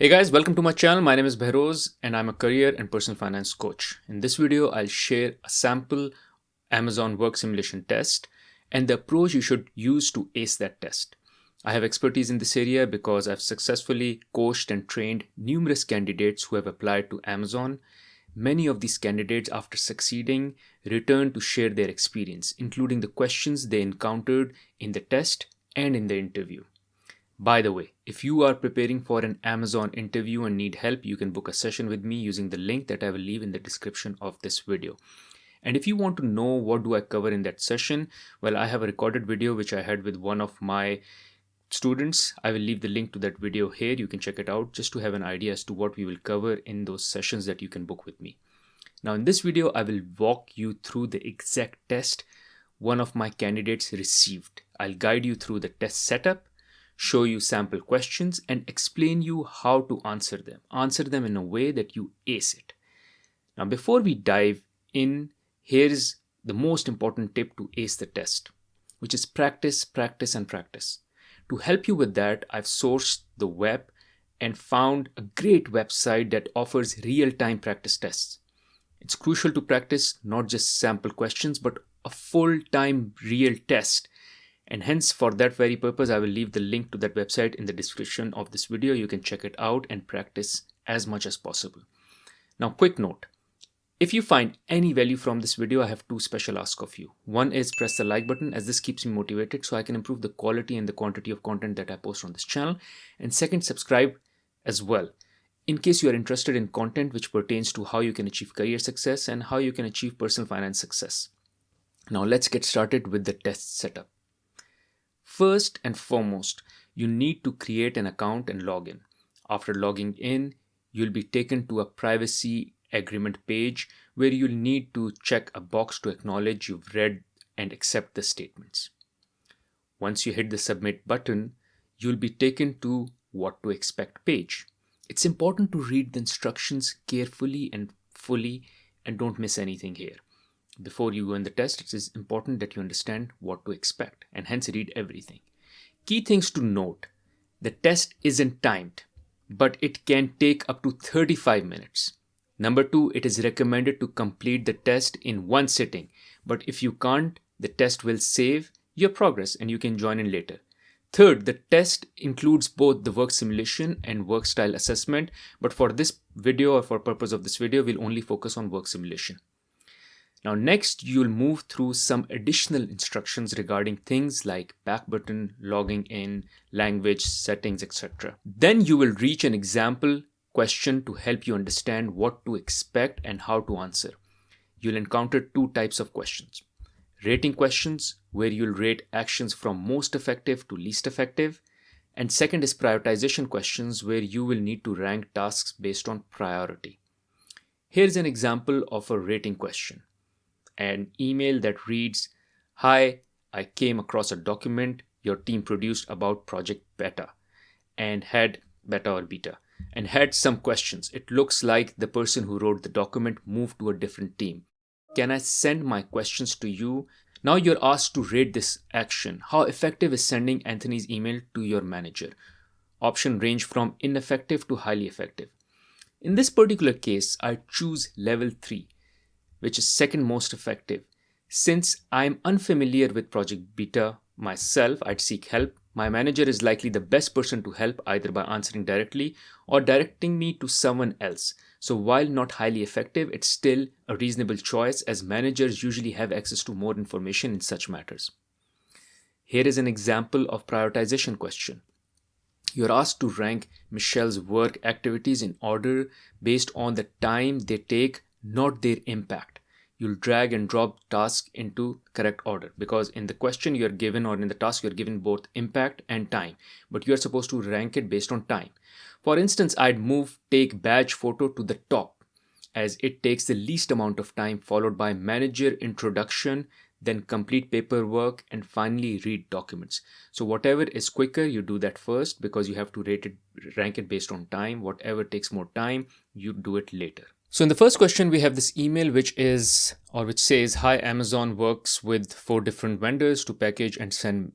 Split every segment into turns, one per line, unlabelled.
Hey guys, welcome to my channel. My name is Bahroz and I'm a career and personal finance coach. In this video, I'll share a sample Amazon work simulation test and the approach you should use to ace that test. I have expertise in this area because I've successfully coached and trained numerous candidates who have applied to Amazon. Many of these candidates, after succeeding, return to share their experience, including the questions they encountered in the test and in the interview. By the way, if you are preparing for an Amazon interview and need help, you can book a session with me using the link that I will leave in the description of this video. And if you want to know what do I cover in that session, well, I have a recorded video which I had with one of my students. I will leave the link to that video here. You can check it out just to have an idea as to what we will cover in those sessions that you can book with me. Now in this video, I will walk you through the exact test one of my candidates received. I'll guide you through the test setup, show you sample questions, and explain you how to answer them. Answer them in a way that you ace it. Now, before we dive in, here's the most important tip to ace the test, which is practice, practice, and practice. To help you with that, I've sourced the web and found a great website that offers real-time practice tests. It's crucial to practice not just sample questions, but a full-time real test. And hence, for that very purpose, I will leave the link to that website in the description of this video. You can check it out and practice as much as possible. Now, quick note. If you find any value from this video, I have two special asks of you. One is press the like button, as this keeps me motivated so I can improve the quality and the quantity of content that I post on this channel. And second, subscribe as well, in case you are interested in content which pertains to how you can achieve career success and how you can achieve personal finance success. Now, let's get started with the test setup. First and foremost, you need to create an account and log in. After logging in, you'll be taken to a privacy agreement page where you'll need to check a box to acknowledge you've read and accept the statements. Once you hit the submit button, you'll be taken to what to expect page. It's important to read the instructions carefully and fully and don't miss anything here. Before you go in the test, it is important that you understand what to expect and hence read everything. Key things to note: the test isn't timed, but it can take up to 35 minutes. Number two, it is recommended to complete the test in one sitting, but if you can't, the test will save your progress and you can join in later. Third, the test includes both the work simulation and work style assessment, but for this video or for purpose of this video, we'll only focus on work simulation. Now next, you'll move through some additional instructions regarding things like back button, logging in, language, settings, etc. Then you will reach an example question to help you understand what to expect and how to answer. You'll encounter two types of questions. Rating questions, where you'll rate actions from most effective to least effective. And second is prioritization questions, where you will need to rank tasks based on priority. Here's an example of a rating question. An email that reads, "Hi, I came across a document your team produced about Project Beta and had some questions. It looks like the person who wrote the document moved to a different team. Can I send my questions to you?" Now you're asked to rate this action. How effective is sending Anthony's email to your manager? Options range from ineffective to highly effective. In this particular case, I choose level 3. Which is second most effective. Since I'm unfamiliar with Project Beta myself, I'd seek help. My manager is likely the best person to help, either by answering directly or directing me to someone else. So while not highly effective, it's still a reasonable choice, as managers usually have access to more information in such matters. Here is an example of prioritization question. You're asked to rank Michelle's work activities in order based on the time they take, not their impact. You'll drag and drop tasks into correct order, because in the question you're given, or in the task you're given, both impact and time, but you're supposed to rank it based on time. For instance, I'd move take badge photo to the top, as it takes the least amount of time, followed by manager introduction, then complete paperwork, and finally read documents. So whatever is quicker, you do that first, because you have to rank it based on time. Whatever takes more time, you do it later. So in the first question, we have this email which says, "Hi, Amazon works with 4 different vendors to package and send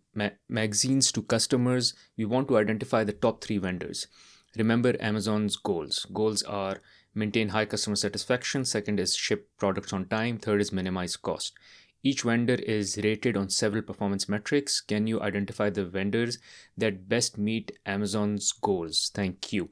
magazines to customers. We want to identify the top 3 vendors. Remember Amazon's goals. Goals are maintain high customer satisfaction. Second is ship products on time. Third is minimize cost. Each vendor is rated on several performance metrics. Can you identify the vendors that best meet Amazon's goals? Thank you.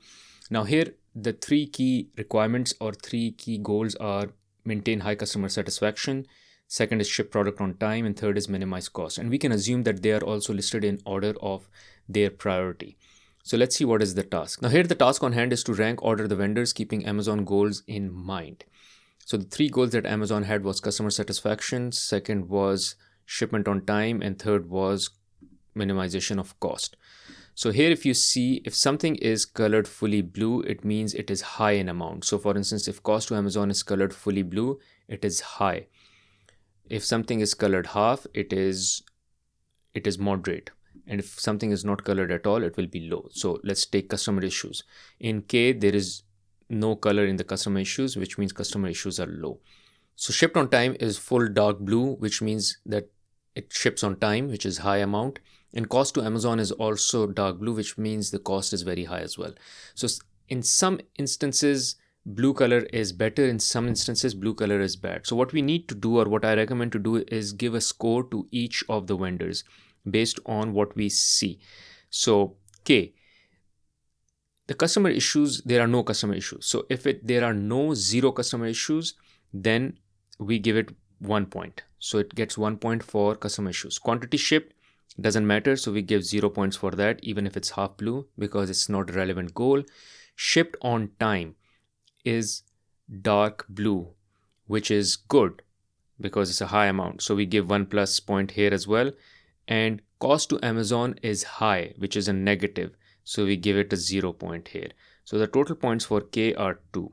Now here, the three key requirements or three key goals are maintain high customer satisfaction. Second is ship product on time. And third is minimize cost. And we can assume that they are also listed in order of their priority. So let's see what is the task. Now here the task on hand is to rank order the vendors keeping Amazon goals in mind. So the three goals that Amazon had was customer satisfaction, second was shipment on time, and third was minimization of cost. So here if you see, if something is colored fully blue, it means it is high in amount. So for instance, if cost to Amazon is colored fully blue, it is high. If something is colored half, it is moderate. And if something is not colored at all, it will be low. So let's take customer issues. In K, there is no color in the customer issues, which means customer issues are low. So shipped on time is full dark blue, which means that it ships on time, which is high amount. And cost to Amazon is also dark blue, which means the cost is very high as well. So in some instances, blue color is better. In some instances, blue color is bad. So what we need to do, or what I recommend to do, is give a score to each of the vendors based on what we see. So K, the customer issues, there are no customer issues. So if there are no zero customer issues, then we give it 1 point. So it gets 1 point for customer issues. Quantity shipped doesn't matter. So we give 0 points for that, even if it's half blue, because it's not a relevant goal. Shipped on time is dark blue, which is good because it's a high amount. So we give 1 plus point here as well. And cost to Amazon is high, which is a negative. So we give it a 0 point here. So the total points for K are 2.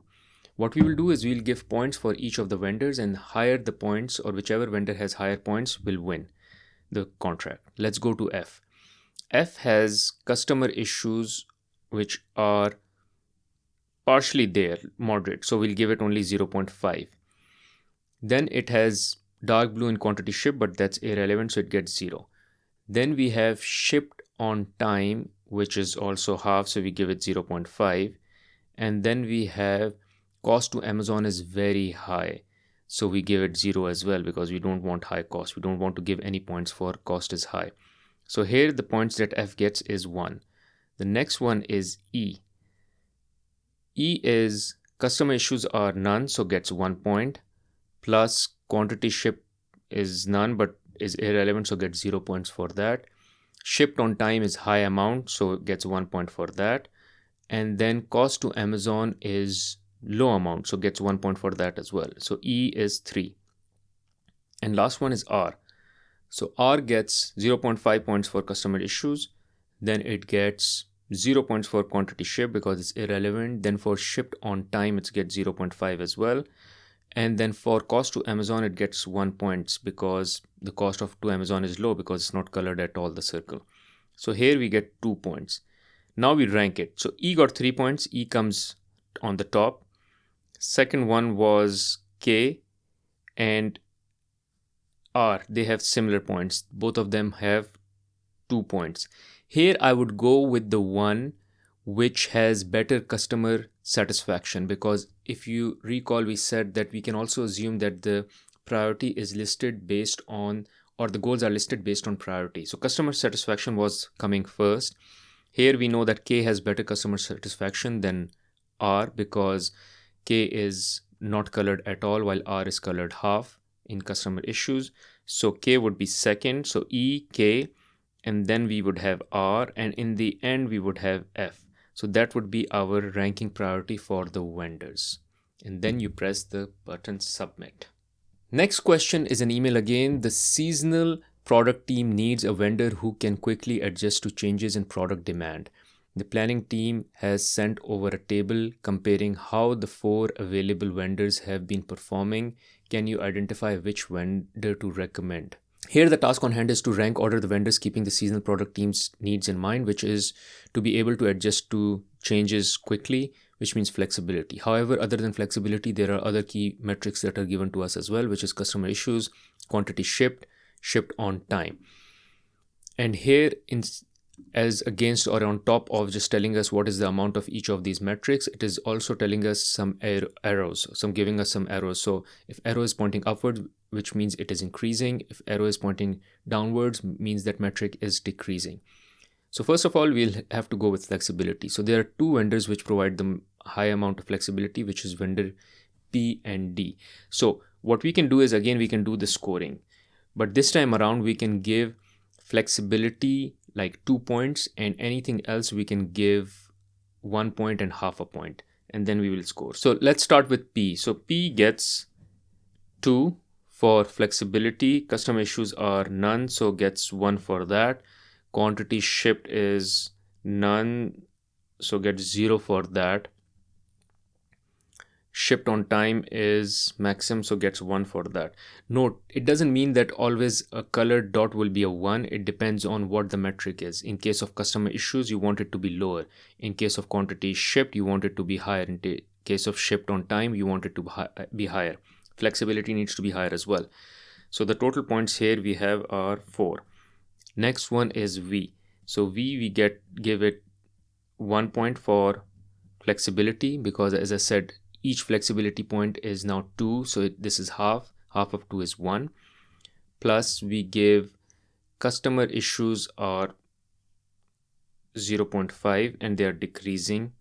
What we will do is we'll give points for each of the vendors, and higher the points, or whichever vendor has higher points, will win the contract. Let's go to F. F has customer issues which are partially there, moderate. So we'll give it only 0.5. Then it has dark blue in quantity shipped, but that's irrelevant, so it gets 0. Then we have shipped on time, which is also half, so we give it 0.5. And then we have cost to Amazon is very high, so we give it 0 as well, because we don't want high cost. We don't want to give any points for cost is high. So here the points that F gets is 1. The next one is E. E is customer issues are none, so gets 1 point, plus quantity shipped is none but is irrelevant, so gets 0 points for that. Shipped on time is high amount, so it gets 1 point for that. And then cost to Amazon is low amount, so gets 1 point for that as well. So E is 3. And last one is R. So R gets 0.5 points for customer issues. Then it gets 0 points for quantity shipped because it's irrelevant. Then for shipped on time, it gets 0.5 as well. And then for cost to Amazon, it gets 1 point because the cost to Amazon is low because it's not colored at all, the circle. So here we get 2 points. Now we rank it. So E got 3 points. E comes on the top. Second one was K and R. They have similar points. Both of them have 2 points. Here I would go with the one which has better customer satisfaction, because if you recall, we said that we can also assume that the priority is listed based on, or the goals are listed based on priority. So customer satisfaction was coming first. Here we know that K has better customer satisfaction than R because K is not colored at all while R is colored half in customer issues. So K would be second. So E, K, and then we would have R, and in the end we would have F. So that would be our ranking priority for the vendors. And then you press the button submit. Next question is an email again. The seasonal product team needs a vendor who can quickly adjust to changes in product demand. The planning team has sent over a table comparing how the 4 available vendors have been performing. Can you identify which vendor to recommend? Here the task on hand is to rank order the vendors keeping the seasonal product team's needs in mind, which is to be able to adjust to changes quickly, which means flexibility. However, other than flexibility, there are other key metrics that are given to us as well, which is customer issues, quantity shipped, shipped on time. And here as against or on top of just telling us what is the amount of each of these metrics, it is also telling us some arrows, giving us some arrows. So if arrow is pointing upwards, which means it is increasing. If arrow is pointing downwards, means that metric is decreasing. So first of all, we'll have to go with flexibility. So there are two vendors which provide the high amount of flexibility, which is vendor P and D. So what we can do is, again, we can do the scoring, but this time around we can give flexibility like 2 points, and anything else we can give 1 point and half a point, and then we will score. So let's start with P. So P gets 2 for flexibility. Customer issues are none, so gets 1 for that. Quantity shipped is none, so gets 0 for that. Shipped on time is maximum, so gets 1 for that. Note, it doesn't mean that always a colored dot will be a 1. It depends on what the metric is. In case of customer issues, you want it to be lower. In case of quantity shipped, you want it to be higher. In case of shipped on time, you want it to be higher. Flexibility needs to be higher as well. So the total points here we have are 4. Next one is V. So V, we give it 1 point for flexibility, because as I said, each flexibility point is now 2, so this is half of 2 is 1. Plus we give customer issues are 0.5 and they are decreasing.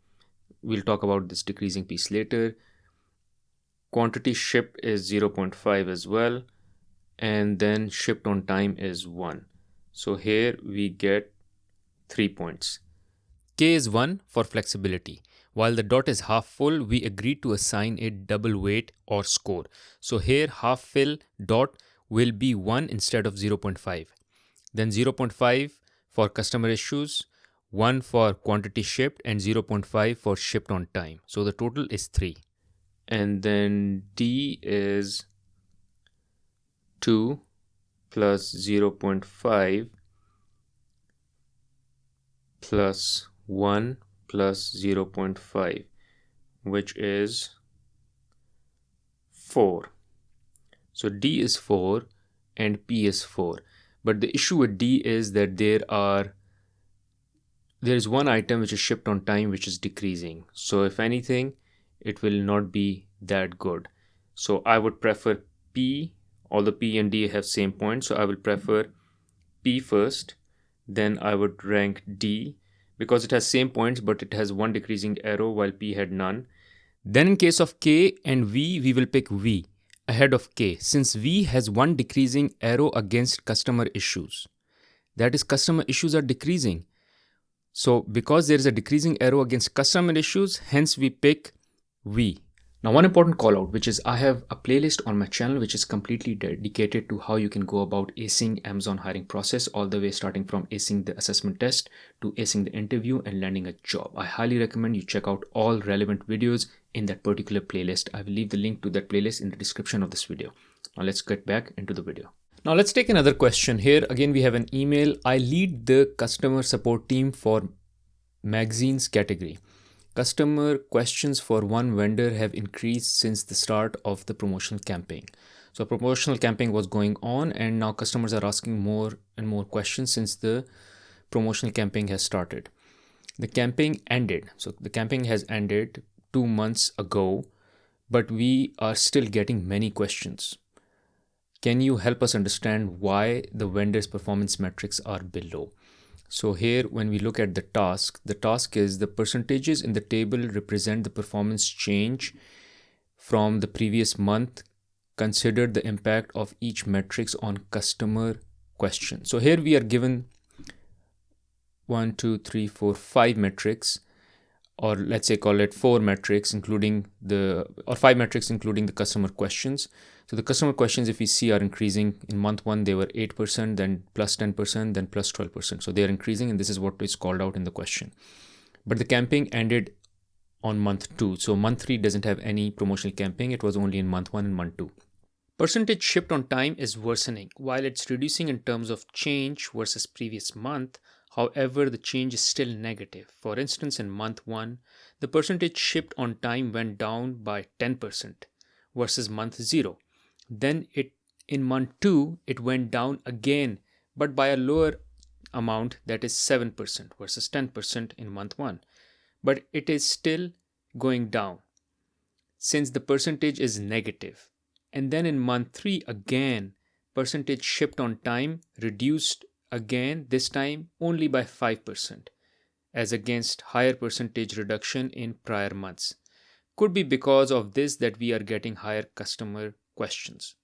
We'll talk about this decreasing piece later. Quantity shipped is 0.5 as well, and then shipped on time is 1. So here we get 3 points. K is 1 for flexibility. While the dot is half full, we agreed to assign it double weight or score. So here half fill dot will be 1 instead of 0.5. Then 0.5 for customer issues, 1 for quantity shipped, and 0.5 for shipped on time. So the total is 3. And then D is 2 plus 0.5 plus 1 plus 0.5, which is 4. So D is 4 and P is 4. But the issue with D is that there is one item which is shipped on time which is decreasing. So if anything, it will not be that good. So I would prefer P. Although P and D have same points, so I will prefer P first. Then I would rank D, because it has same points but it has one decreasing arrow while P had none. Then in case of K and V, we will pick V ahead of K, since V has one decreasing arrow against customer issues. That is, customer issues are decreasing. So because there is a decreasing arrow against customer issues, hence we pick V. Now, one important call out, which is I have a playlist on my channel which is completely dedicated to how you can go about acing Amazon hiring process, all the way starting from acing the assessment test to acing the interview and landing a job. I highly recommend you check out all relevant videos in that particular playlist. I will leave the link to that playlist in the description of this video. Now let's get back into the video. Now let's take another question here. Again, we have an email. I lead the customer support team for magazines category. Customer questions for one vendor have increased since the start of the promotional campaign. So promotional campaign was going on, and now customers are asking more and more questions since the promotional campaign has started. The campaign ended. So the campaign has ended 2 months ago, but we are still getting many questions. Can you help us understand why the vendor's performance metrics are below? So here, when we look at the task is the percentages in the table represent the performance change from the previous month. Consider the impact of each metrics on customer question. So here we are given 1, 2, 3, 4, 5 metrics, or let's say call it 4 metrics, including or 5 metrics including the customer questions. So the customer questions, if we see, are increasing. In month 1 they were 8%, then plus 10%, then plus 12%. So they are increasing, and this is what is called out in the question. But the campaign ended on month 2. So month 3 doesn't have any promotional campaign. It was only in month 1 and month 2. Percentage shipped on time is worsening. While it's reducing in terms of change versus previous month, however, the change is still negative. For instance, in month 1, the percentage shipped on time went down by 10% versus month 0. Then in month 2, it went down again, but by a lower amount that is 7% versus 10% in month 1. But it is still going down since the percentage is negative. And then in month 3 again, percentage shipped on time reduced again, this time only by 5%, as against higher percentage reduction in prior months. Could be because of this that we are getting higher customer questions.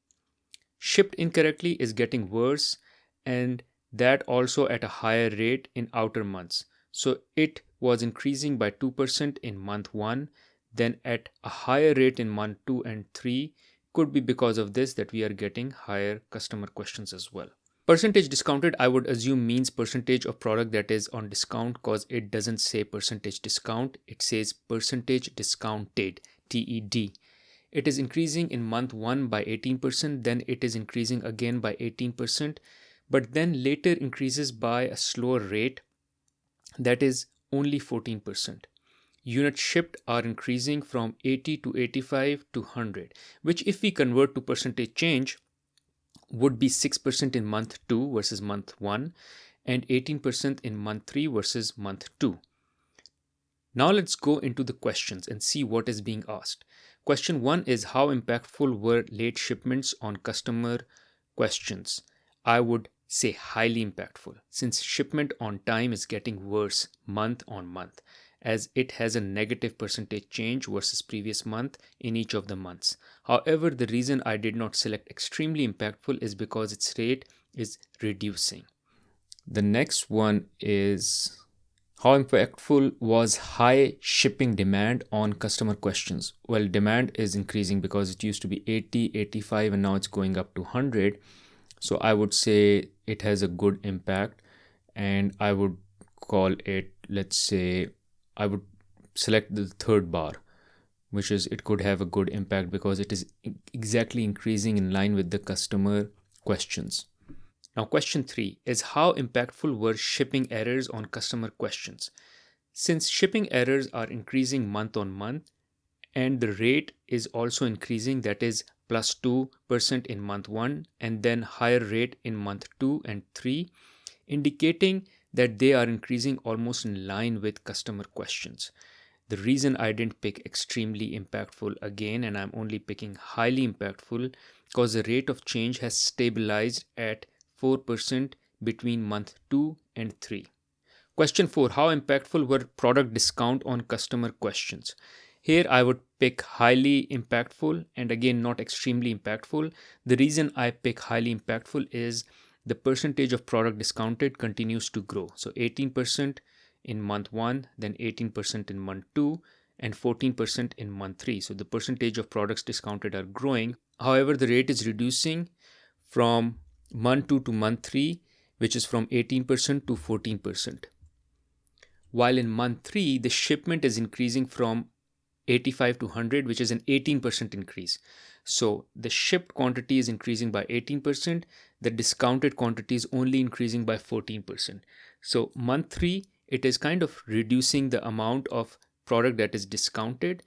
Shipped incorrectly is getting worse, and that also at a higher rate in outer months. So it was increasing by 2% in month 1, then at a higher rate in month 2 and 3. Could be because of this that we are getting higher customer questions as well. Percentage discounted, I would assume, means percentage of product that is on discount, because it doesn't say percentage discount, it says percentage discounted, TED. It is increasing in month 1 by 18%, then it is increasing again by 18%, but then later increases by a slower rate, that is only 14%. Units shipped are increasing from 80 to 85 to 100, which if we convert to percentage change would be 6% in month 2 versus month 1 and 18% in month 3 versus month 2. Now let's go into the questions and see what is being asked. Question 1 is, how impactful were late shipments on customer questions? I would say highly impactful, since shipment on time is getting worse month on month, as it has a negative percentage change versus previous month in each of the months. However, the reason I did not select extremely impactful is because its rate is reducing. The next one is, how impactful was high shipping demand on customer questions? Well, demand is increasing because it used to be 80, 85 and now it's going up to 100. So I would say it has a good impact, and I would call it, let's say, I would select the third bar, which is it could have a good impact because it is exactly increasing in line with the customer questions. Now, question 3 is, how impactful were shipping errors on customer questions? Since shipping errors are increasing month on month and the rate is also increasing, that is plus 2% in month 1 and then higher rate in month 2 and 3, indicating that they are increasing almost in line with customer questions. The reason I didn't pick extremely impactful again, and I'm only picking highly impactful, because the rate of change has stabilized at 4% between month 2 and 3. Question 4, how impactful were product discount on customer questions? Here I would pick highly impactful, and again not extremely impactful. The reason I pick highly impactful is the percentage of product discounted continues to grow. So 18% in month 1, then 18% in month 2 and 14% in month 3. So the percentage of products discounted are growing. However, the rate is reducing from month 2 to month 3, which is from 18% to 14%. While in month 3, the shipment is increasing from 85 to 100, which is an 18% increase. So the shipped quantity is increasing by 18%, the discounted quantity is only increasing by 14%. So month 3, it is kind of reducing the amount of product that is discounted,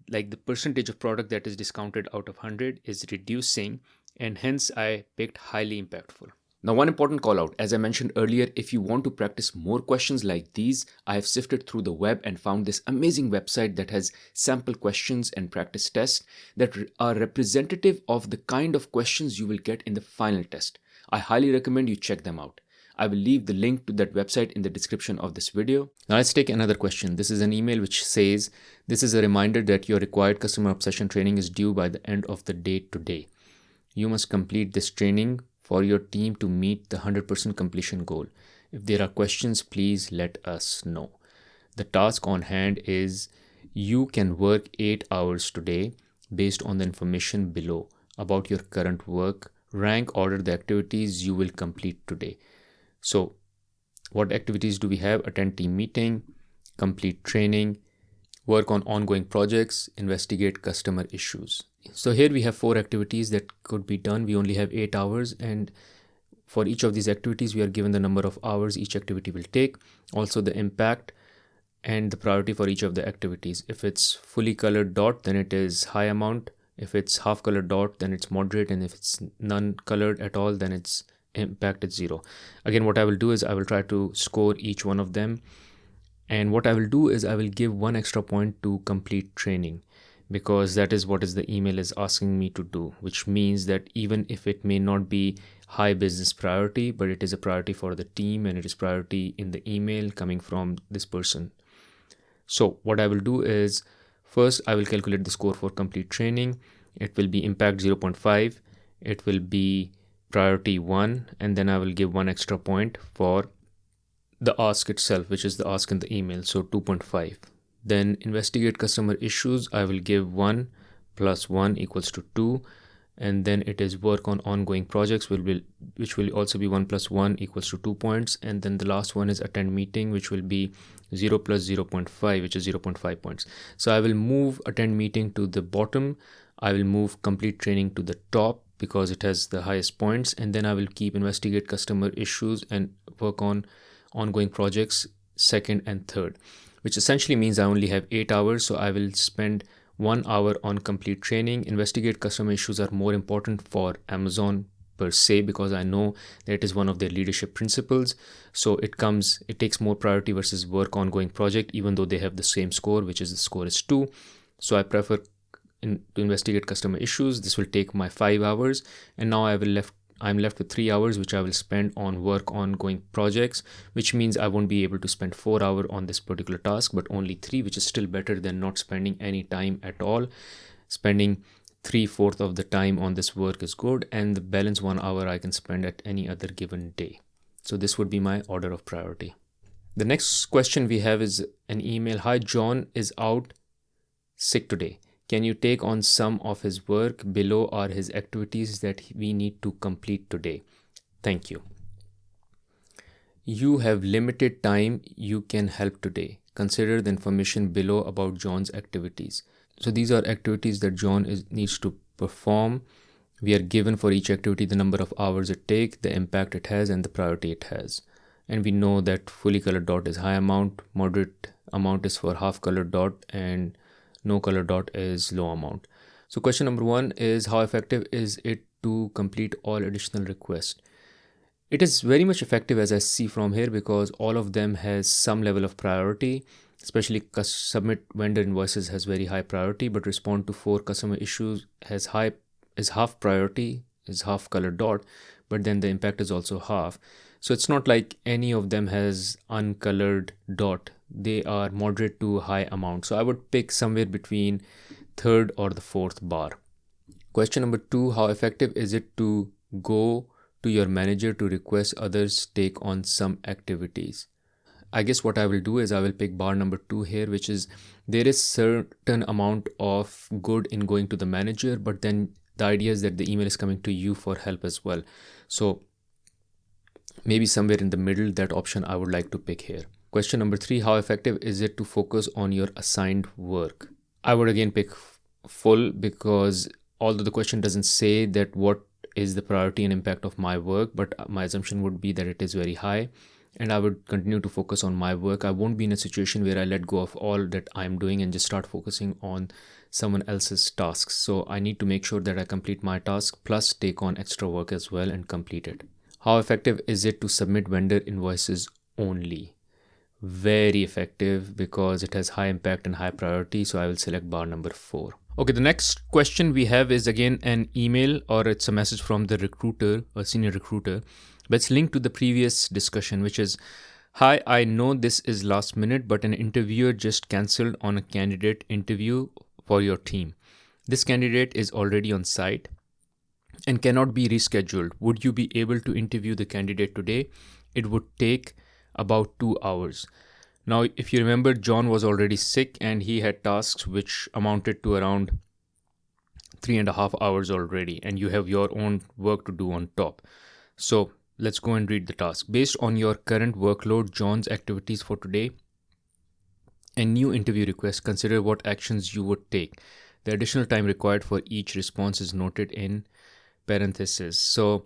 like the percentage of product that is discounted out of 100 is reducing, and hence I picked highly impactful. Now, one important call out, as I mentioned earlier, if you want to practice more questions like these, I have sifted through the web and found this amazing website that has sample questions and practice tests that are representative of the kind of questions you will get in the final test. I highly recommend you check them out. I will leave the link to that website in the description of this video. Now let's take another question. This is an email which says, this is a reminder that your required customer obsession training is due by the end of the day today. You must complete this training for your team to meet the 100% completion goal. If there are questions, please let us know. The task on hand is, you can work 8 hours today based on the information below about your current work. Rank order the activities you will complete today. So what activities do we have? Attend team meeting, complete training, work on ongoing projects, investigate customer issues. So here we have 4 activities that could be done. We only have 8 hours, and for each of these activities we are given the number of hours each activity will take, also the impact and the priority for each of the activities. If it's fully colored dot, then it is high amount. If it's half colored dot, then it's moderate, and if it's none colored at all, then it's impact is 0. Again, what I will do is I will try to score each one of them. And what I will do is I will give 1 extra point to complete training, because that is what is the email is asking me to do, which means that even if it may not be high business priority, but it is a priority for the team and it is priority in the email coming from this person. So what I will do is first I will calculate the score for complete training. It will be impact 0.5, it will be priority 1, and then I will give 1 extra point for the ask itself, which is the ask in the email, so 2.5. Then investigate customer issues, I will give 1 plus 1 equals to 2, and then it is work on ongoing projects, which will also be 1 plus 1 equals to 2 points, and then the last one is attend meeting, which will be 0 plus 0.5, which is 0.5 points. So I will move attend meeting to the bottom, I will move complete training to the top because it has the highest points, and then I will keep investigate customer issues and work on ongoing projects second and third, which essentially means I only have 8 hours. So I will spend 1 hour on complete training. Investigate customer issues are more important for Amazon per se, because I know that it is one of their leadership principles. So it takes more priority versus work ongoing project, even though they have the same score, which is the score is 2. So I prefer to investigate customer issues. This will take my 5 hours, and now I'm left with 3 hours, which I will spend on work ongoing projects, which means I won't be able to spend 4 hours on this particular task, but only 3, which is still better than not spending any time at all. Spending 3/4 of the time on this work is good, and the balance 1 hour I can spend at any other given day. So this would be my order of priority. The next question we have is an email. Hi, John is out sick today. Can you take on some of his work? Below are his activities that we need to complete today. Thank you. You have limited time. You can help today. Consider the information below about John's activities. So these are activities that John needs to perform. We are given for each activity the number of hours it takes, the impact it has, and the priority it has. And we know that fully colored dot is high amount, moderate amount is for half colored dot, and no color dot is low amount. So question number 1 is, how effective is it to complete all additional requests? It is very much effective, as I see from here, because all of them has some level of priority, especially submit vendor invoices has very high priority, but respond to 4 customer issues is half priority, is half color dot, but then the impact is also half. So it's not like any of them has uncolored dot. They are moderate to high amount. So I would pick somewhere between 3rd or the 4th bar. Question number 2, how effective is it to go to your manager to request others take on some activities? I guess what I will do is I will pick bar number 2 here, which is there is certain amount of good in going to the manager, but then the idea is that the email is coming to you for help as well. So maybe somewhere in the middle, that option I would like to pick here. Question number 3, how effective is it to focus on your assigned work? I would again pick full, because although the question doesn't say that what is the priority and impact of my work, but my assumption would be that it is very high, and I would continue to focus on my work. I won't be in a situation where I let go of all that I'm doing and just start focusing on someone else's tasks. So I need to make sure that I complete my task plus take on extra work as well and complete it. How effective is it to submit vendor invoices only? Very effective, because it has high impact and high priority. So I will select bar number 4. Okay, the next question we have is again an email, or it's a message from the recruiter or senior recruiter, but it's linked to the previous discussion, which is, hi, I know this is last minute, but an interviewer just cancelled on a candidate interview for your team. This candidate is already on site and cannot be rescheduled. Would you be able to interview the candidate today? It would take about 2 hours. Now, if you remember, John was already sick and he had tasks which amounted to around 3.5 hours already, and you have your own work to do on top. So let's go and read the task. Based on your current workload, John's activities for today, and new interview request, consider what actions you would take. The additional time required for each response is noted in parentheses. So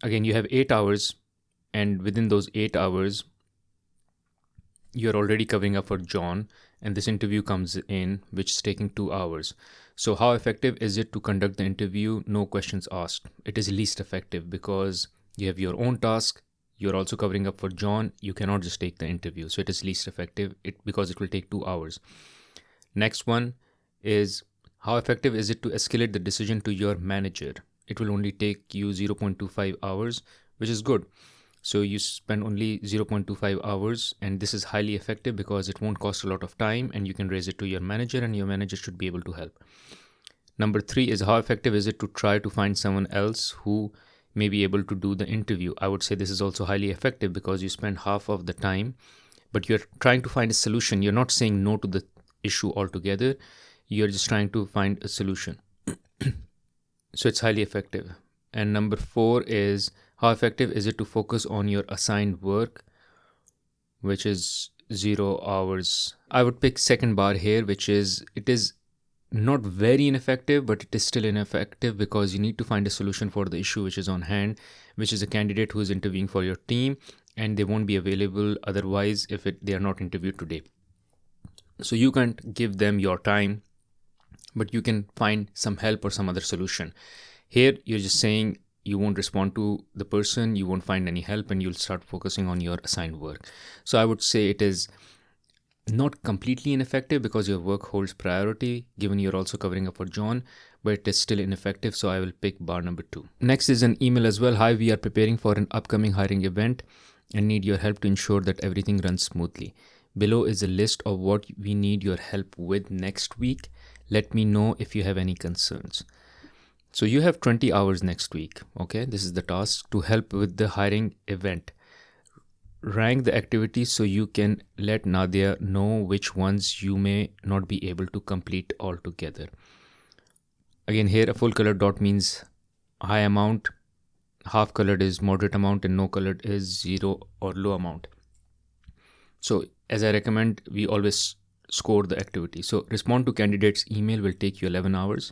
again, you have 8 hours, and within those 8 hours, you're already covering up for John, and this interview comes in, which is taking 2 hours. So how effective is it to conduct the interview? No questions asked. It is least effective, because You have your own task. You're also covering up for John. You cannot just take the interview. So it is least effective because it will take 2 hours. Next one is, how effective is it to escalate the decision to your manager? It will only take you 0.25 hours, which is good. So you spend only 0.25 hours, and this is highly effective because it won't cost a lot of time, and you can raise it to your manager, and your manager should be able to help. Number 3 is, how effective is it to try to find someone else who may be able to do the interview? I would say this is also highly effective because you spend half of the time, but you're trying to find a solution. You're not saying no to the issue altogether. You're just trying to find a solution. So it's highly effective. And number 4 is, how effective is it to focus on your assigned work, which is 0 hours? I would pick second bar here, which is, it is not very ineffective, but it is still ineffective because you need to find a solution for the issue which is on hand, which is a candidate who is interviewing for your team, and they won't be available otherwise if they are not interviewed today. So you can't give them your time, but you can find some help or some other solution. Here, you're just saying you won't respond to the person, you won't find any help, and you'll start focusing on your assigned work. So I would say it is not completely ineffective because your work holds priority, given you're also covering up for John, but it is still ineffective. So I will pick bar number 2. Next is an email as well. Hi, we are preparing for an upcoming hiring event and need your help to ensure that everything runs smoothly. Below is a list of what we need your help with next week. Let me know if you have any concerns. So you have 20 hours next week. Okay, this is the task to help with the hiring event. Rank the activities so you can let Nadia know which ones you may not be able to complete altogether. Again, here a full color dot means high amount, half colored is moderate amount, and no colored is 0 or low amount. So as I recommend, we always score the activity. So respond to candidate's email will take you 11 hours.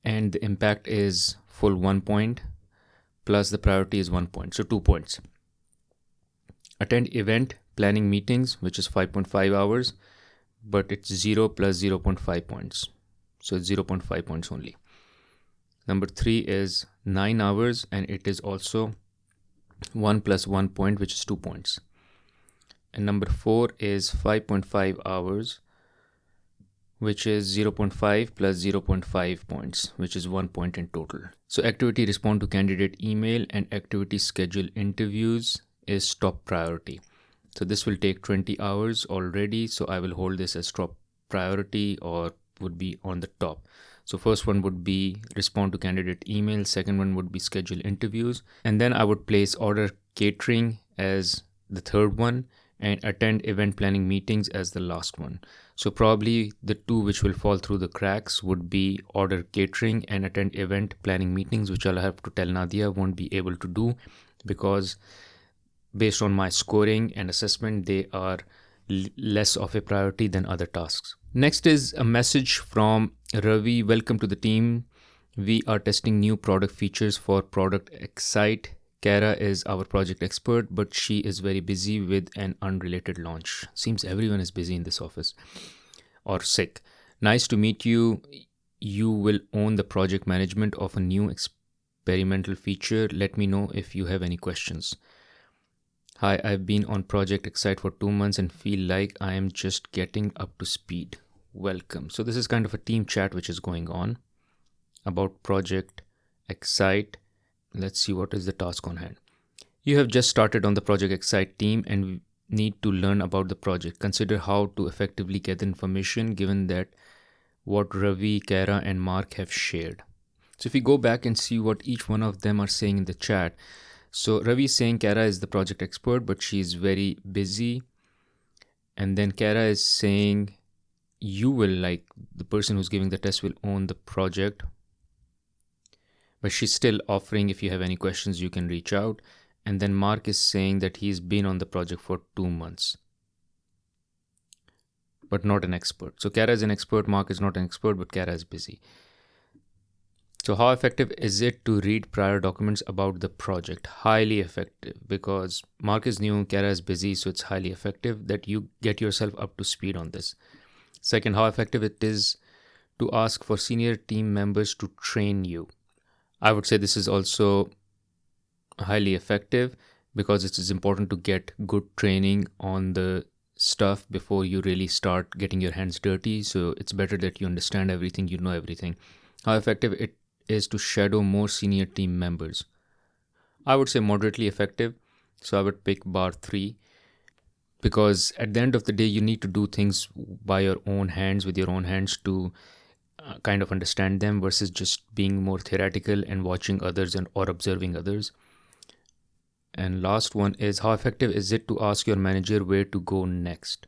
And the impact is full 1 point plus the priority is 1 point. So 2 points. Attend event planning meetings, which is 5.5 hours, but it's 0 plus 0.5 points. So it's 0.5 points only. Number 3 is 9 hours, and it is also 1 plus 1 point, which is 2 points. And number 4 is 5.5 hours, which is 0.5 plus 0.5 points, which is 1 point in total. So activity respond to candidate email and activity schedule interviews is top priority. So this will take 20 hours already. So I will hold this as top priority or would be on the top. So first one would be respond to candidate email. Second one would be schedule interviews. And then I would place order catering as the third one and attend event planning meetings as the last one. So probably the two which will fall through the cracks would be order catering and attend event planning meetings, which I'll have to tell Nadia won't be able to do because based on my scoring and assessment, they are less of a priority than other tasks. Next is a message from Ravi. Welcome to the team. We are testing new product features for Product Excite. Kara is our project expert, but she is very busy with an unrelated launch. Seems everyone is busy in this office or sick. Nice to meet you. You will own the project management of a new experimental feature. Let me know if you have any questions. Hi, I've been on Project Excite for 2 months and feel like I am just getting up to speed. Welcome. So this is kind of a team chat which is going on about Project Excite. Let's see what is the task on hand. You have just started on the Project Excite team and need to learn about the project. Consider how to effectively get information given that what Ravi, Kara and Mark have shared. So if we go back and see what each one of them are saying in the chat. So Ravi is saying Kara is the project expert, but she is very busy. And then Kara is saying you will, like the person who's giving the test will own the project. But she's still offering if you have any questions, you can reach out. And then Mark is saying that he's been on the project for 2 months, but not an expert. So Kara is an expert, Mark is not an expert, but Kara is busy. So how effective is it to read prior documents about the project? Highly effective because Mark is new, Kara is busy, so it's highly effective that you get yourself up to speed on this. Second, how effective it is to ask for senior team members to train you. I would say this is also highly effective because it is important to get good training on the stuff before you really start getting your hands dirty. So it's better that you understand everything, you know everything. How effective it is to shadow more senior team members. I would say moderately effective. So I would pick bar 3 because at the end of the day, you need to do things by your own hands, with your own hands to kind of understand them versus just being more theoretical and watching others and or observing others. And last one is, how effective is it to ask your manager where to go next?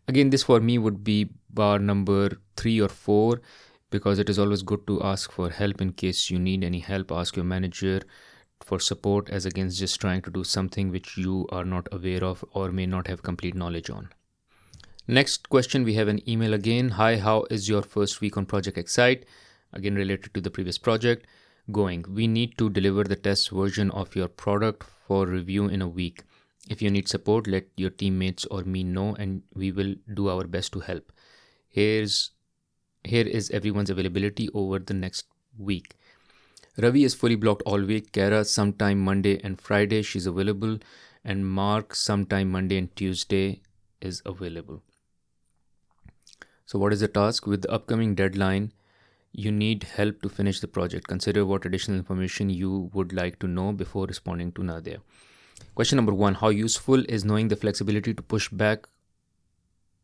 Again, this for me would be bar number 3 or 4 because it is always good to ask for help in case you need any help. Ask your manager for support as against just trying to do something which you are not aware of or may not have complete knowledge on. Next question, we have an email again. Hi, how is your first week on Project Excite? Again, related to the previous project. Going. We need to deliver the test version of your product for review in a week. If you need support, let your teammates or me know and we will do our best to help. Here is everyone's availability over the next week. Ravi is fully blocked all week. Kara sometime Monday and Friday she's available, and Mark sometime Monday and Tuesday is available. So what is the task? With the upcoming deadline, you need help to finish the project. Consider what additional information you would like to know before responding to Nadia. Question number 1, how useful is knowing the flexibility to push back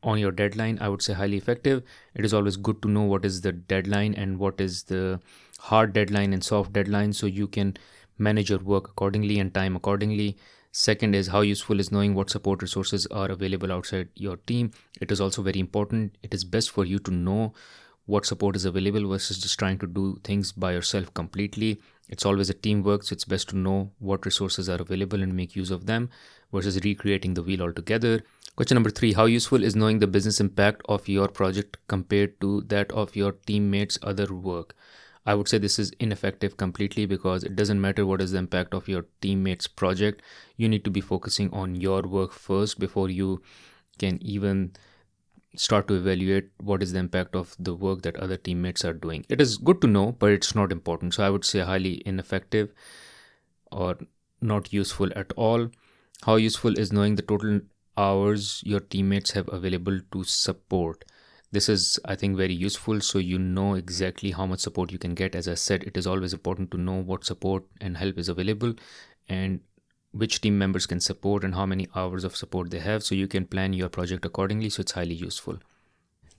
on your deadline? I would say highly effective. It is always good to know what is the deadline and what is the hard deadline and soft deadline so you can manage your work accordingly and time accordingly. Second is, how useful is knowing what support resources are available outside your team? It is also very important. It is best for you to know what support is available versus just trying to do things by yourself completely. It's always a teamwork, so it's best to know what resources are available and make use of them versus recreating the wheel altogether. Question number 3, how useful is knowing the business impact of your project compared to that of your teammates' other work? I would say this is ineffective completely because it doesn't matter what is the impact of your teammates' project. You need to be focusing on your work first before you can even start to evaluate what is the impact of the work that other teammates are doing. It is good to know, but it's not important. So I would say highly ineffective or not useful at all. How useful is knowing the total hours your teammates have available to support? This is, I think, very useful so you know exactly how much support you can get. As I said, it is always important to know what support and help is available and which team members can support and how many hours of support they have so you can plan your project accordingly. So it's highly useful.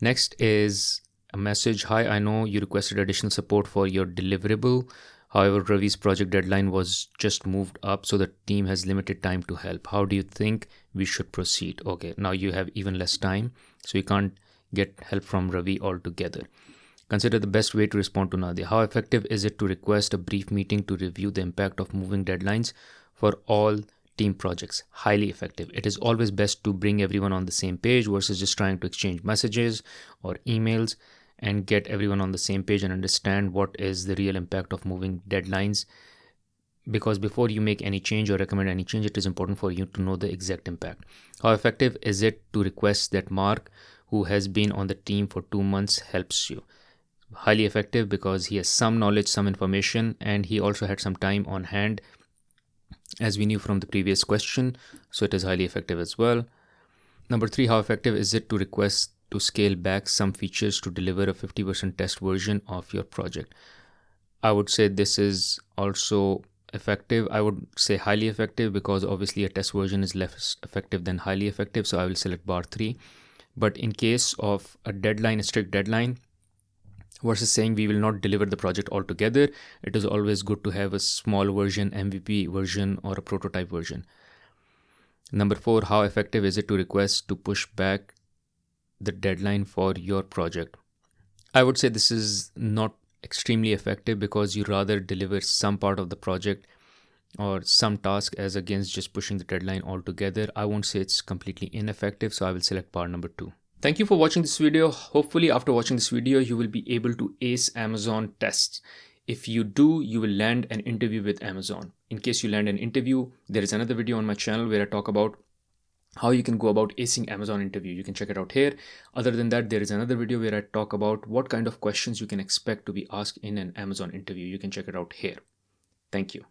Next is a message. Hi, I know you requested additional support for your deliverable. However, Ravi's project deadline was just moved up, so the team has limited time to help. How do you think we should proceed? Okay, now you have even less time, so you can't get help from Ravi altogether. Consider the best way to respond to Nadia. How effective is it to request a brief meeting to review the impact of moving deadlines for all team projects? Highly effective. It is always best to bring everyone on the same page versus just trying to exchange messages or emails, and get everyone on the same page and understand what is the real impact of moving deadlines. Because before you make any change or recommend any change, it is important for you to know the exact impact. How effective is it to request that Mark, who has been on the team for 2 months, helps you? Highly effective because he has some knowledge, some information, and he also had some time on hand, as we knew from the previous question. So it is highly effective as well. Number 3, how effective is it to request to scale back some features to deliver a 50% test version of your project? I would say this is also effective. I would say highly effective because obviously a test version is less effective than highly effective. So I will select bar 3. But in case of a deadline, a strict deadline, versus saying we will not deliver the project altogether, it is always good to have a small version, MVP version, or a prototype version. Number 4, how effective is it to request to push back the deadline for your project? I would say this is not extremely effective because you rather deliver some part of the project or some task as against just pushing the deadline altogether. I won't say it's completely ineffective, so I will select bar number 2. Thank you for watching this video. Hopefully after watching this video, you will be able to ace Amazon tests. If you do, you will land an interview with Amazon. In case you land an interview, there is another video on my channel where I talk about how you can go about acing Amazon interview. You can check it out here. Other than that, there is another video where I talk about what kind of questions you can expect to be asked in an Amazon interview. You can check it out here. Thank you.